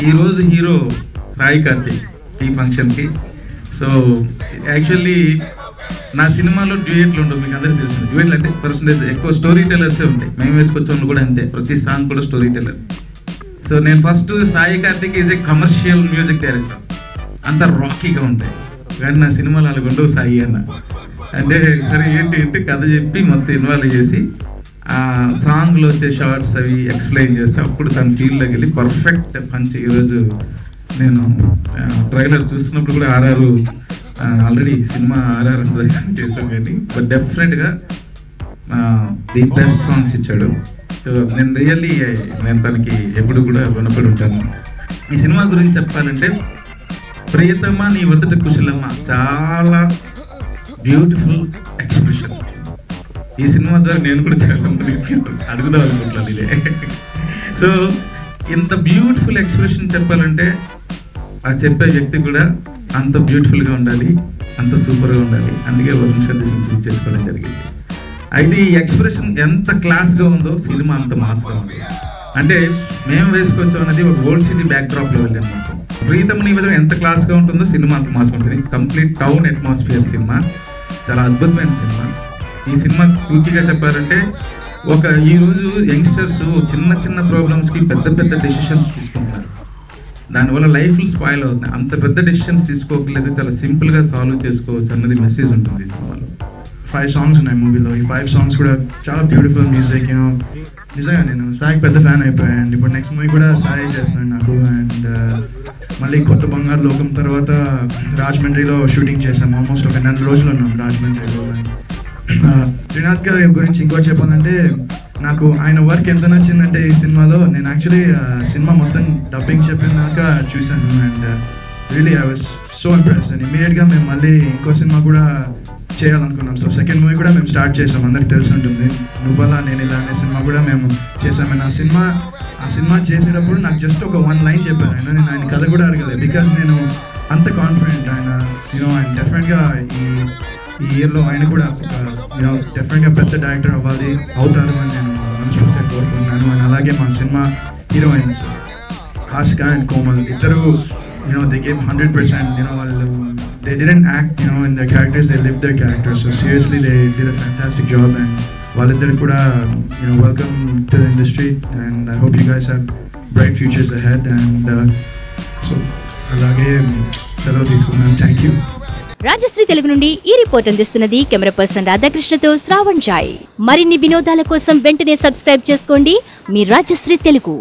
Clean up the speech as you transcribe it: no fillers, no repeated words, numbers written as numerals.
ఈరోజు హీరో సాయి కార్తిక్ ఈ ఫంక్షన్కి. సో యాక్చువల్లీ నా సినిమాలో డ్యూయెట్లు ఉండవు, మీకు అందరికీ తెలుసు. డ్యూయెట్లు అంటే పర్సంటేజ్ ఎక్కువ స్టోరీ టెల్లర్సే ఉంటాయి. మేము వేసుకొచ్చాము కూడా అంతే, ప్రతి సాంగ్ కూడా స్టోరీ టెల్లర్. సో నేను first Sai Karthik is a commercial music director, అంత రాకీగా ఉంటాయి. కానీ నా సినిమాలు అలాగ ఉండవు సాయి అన్న. అంటే సరే ఏంటి కథ చెప్పి మొత్తం ఇన్వాల్వ్ చేసి ఆ సాంగ్లో వచ్చే షార్ట్స్ అవి ఎక్స్ప్లెయిన్ చేస్తే అప్పుడు తన ఫీల్డ్లోకి వెళ్ళి పర్ఫెక్ట్ పంచ్. ఈరోజు నేను ట్రైలర్ చూస్తున్నప్పుడు కూడా ఆర్ఆర్ ఆల్రెడీ సినిమా ఆర్ఆర్ చేసాం, కానీ బట్ డెఫినెట్గా ది బెస్ట్ సాంగ్స్ ఇచ్చాడు. సో నేను రియల్లీ నేను తనకి ఎప్పుడు కూడా రుణపడి ఉంటాను. ఈ సినిమా గురించి చెప్పాలంటే ప్రియతమా నీ వద్దట కుశలమ్మ చాలా బ్యూటిఫుల్ ఎక్స్ప్రెషన్. ఈ సినిమా ద్వారా నేను కూడా చాలా మందికి అడుగుదాం అనుకుంటున్నాను ఇదే. సో ఇంత బ్యూటిఫుల్ ఎక్స్ప్రెషన్ చెప్పాలంటే ఆ చెప్పే వ్యక్తి కూడా అంత బ్యూటిఫుల్గా ఉండాలి, అంత సూపర్గా ఉండాలి. అందుకే వరుణ్ సతీష్ని చూస్ చేసుకోవడం జరిగింది. అయితే ఈ ఎక్స్ప్రెషన్ ఎంత క్లాస్గా ఉందో సినిమా అంత మాస్గా ఉంది. అంటే మేము వేసుకొచ్చాం అనేది ఒక ఓల్డ్ సిటీ బ్యాక్ డ్రాప్లో వెళ్ళాము. ప్రీతమ నీ విధంగా ఎంత క్లాస్గా ఉంటుందో సినిమా అంత మాస్గా ఉంటుంది. కంప్లీట్ టౌన్ అట్మాస్ఫియర్ సినిమా, చాలా అద్భుతమైన సినిమా. ఈ సినిమా పూర్తిగా చెప్పాలంటే ఈరోజు యంగ్స్టర్స్ చిన్న చిన్న ప్రాబ్లమ్స్కి పెద్ద పెద్ద డెసిషన్స్ తీసుకుంటున్నారు, దానివల్ల లైఫ్లు స్పాయిల్ అవుతున్నాయి. అంత పెద్ద డెసిషన్స్ తీసుకోకలేదు, చాలా సింపుల్గా సాల్వ్ చేసుకోవచ్చు అన్నది మెసేజ్ ఉంటుంది ఈ సినిమాలో. 5 songs ఉన్నాయి మూవీలో. ఈ 5 songs కూడా చాలా బ్యూటిఫుల్ మ్యూజిక్. నిజంగా నేను సాయికి పెద్ద ఫ్యాన్ అయిపోయాను. అండ్ ఇప్పుడు నెక్స్ట్ మూవీ కూడా సాయి చేస్తున్నాను నాకు. అండ్ మళ్ళీ కొత్త బంగారు లోకం తర్వాత రాజమండ్రిలో షూటింగ్ చేశాము. ఆల్మోస్ట్ ఒక 9 రోజులు ఉన్నాం రాజమండ్రిలో. త్రినాథ్ గారి గురించి ఇంకోటి చెప్పాలంటే నాకు ఆయన వర్క్ ఎంత నచ్చిందంటే ఈ సినిమాలో నేను యాక్చువల్లీ సినిమా మొత్తం డబ్బింగ్ చెప్పినాక చూశాను. And really I was so impressed. And ఇమీడియట్గా మేము మళ్ళీ ఇంకో సినిమా కూడా చేయాలనుకున్నాం. సో సెకండ్ మూవీ కూడా మేము స్టార్ట్ చేసాం. అందరికి తెలిసి ఉంటుంది, నువ్వలా నేను ఇలా అనే సినిమా కూడా మేము చేసాము. ఆ సినిమా చేసేటప్పుడు నాకు జస్ట్ ఒక 1 లైన్ చెప్పాను ఆయన. నేను ఆయన కథ కూడా అడగలేదు, బికాజ్ నేను అంత కాన్ఫిడెంట్ ఆయన ఆయన డెఫినెట్గా ఈ ఇయర్లో ఆయన కూడా డెఫినెట్గా పెద్ద డైరెక్టర్ అవుతారు అని నేను మనస్ఫూర్తిగా కోరుకుంటున్నాను. అండ్ అలాగే మా cinema heroines Hasika and Komal ఇద్దరు they gave 100%. వాళ్ళు they didn't act in their characters, they lived their characters. So seriously they did a fantastic job. And వాళ్ళిద్దరు కూడా welcome to the industry, and I hope you guys have bright futures ahead. And so అలాగే సెలవు తీసుకున్నాను. Thank you. Rajshri Telugu నుండి ఈ report అందిస్తున్నది camera person రాధాకృష్ణతో Shravan Joy. మరిన్ని వినోదాల కోసం వెంటనే సబ్స్క్రైబ్ చేసుకోండి మీ రాజశ్రీ తెలుగు.